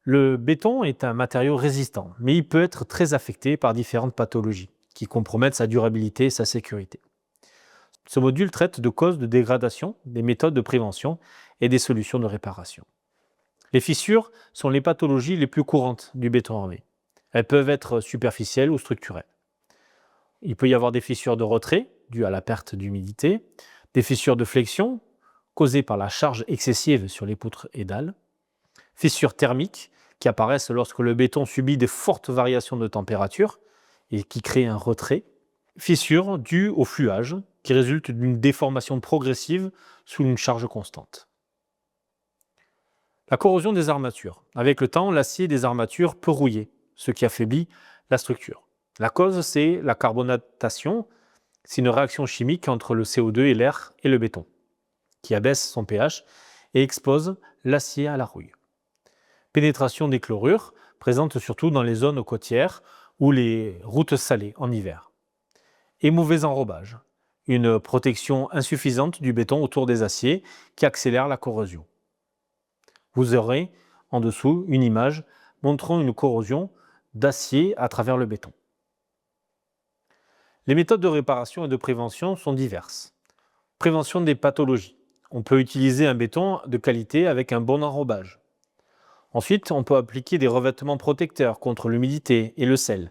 Le béton est un matériau résistant, mais il peut être très affecté par différentes pathologies qui compromettent sa durabilité et sa sécurité. Ce module traite de causes de dégradation, des méthodes de prévention et des solutions de réparation. Les fissures sont les pathologies les plus courantes du béton armé. Elles peuvent être superficielles ou structurelles. Il peut y avoir des fissures de retrait, dues à la perte d'humidité, des fissures de flexion, causées par la charge excessive sur les poutres et dalles, fissures thermiques, qui apparaissent lorsque le béton subit de fortes variations de température et qui créent un retrait, fissures dues au fluage, qui résultent d'une déformation progressive sous une charge constante. La corrosion des armatures. Avec le temps, l'acier des armatures peut rouiller, ce qui affaiblit la structure. La cause, c'est la carbonatation. C'est une réaction chimique entre le CO2 et l'air et le béton, qui abaisse son pH et expose l'acier à la rouille. Pénétration des chlorures, présente surtout dans les zones côtières ou les routes salées en hiver. Et mauvais enrobage, une protection insuffisante du béton autour des aciers qui accélère la corrosion. Vous aurez en dessous une image montrant une corrosion d'acier à travers le béton. Les méthodes de réparation et de prévention sont diverses. Prévention des pathologies. On peut utiliser un béton de qualité avec un bon enrobage. Ensuite, on peut appliquer des revêtements protecteurs contre l'humidité et le sel.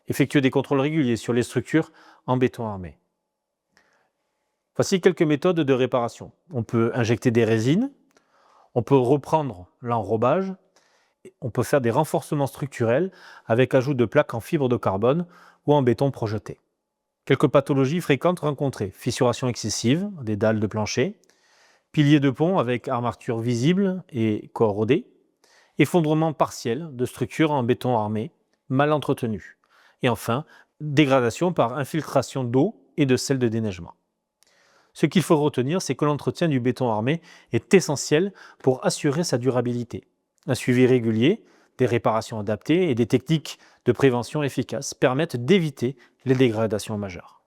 Effectuer des contrôles réguliers sur les structures en béton armé. Voici quelques méthodes de réparation. On peut injecter des résines, on peut reprendre l'enrobage, on peut faire des renforcements structurels avec ajout de plaques en fibre de carbone ou en béton projeté. Quelques pathologies fréquentes rencontrées: fissuration excessive des dalles de plancher, piliers de pont avec armature visible et corrodée, effondrement partiel de structures en béton armé, mal entretenues. Et enfin, dégradation par infiltration d'eau et de sel de déneigement. Ce qu'il faut retenir, c'est que l'entretien du béton armé est essentiel pour assurer sa durabilité. Un suivi régulier, des réparations adaptées et des techniques de prévention efficaces permettent d'éviter les dégradations majeures.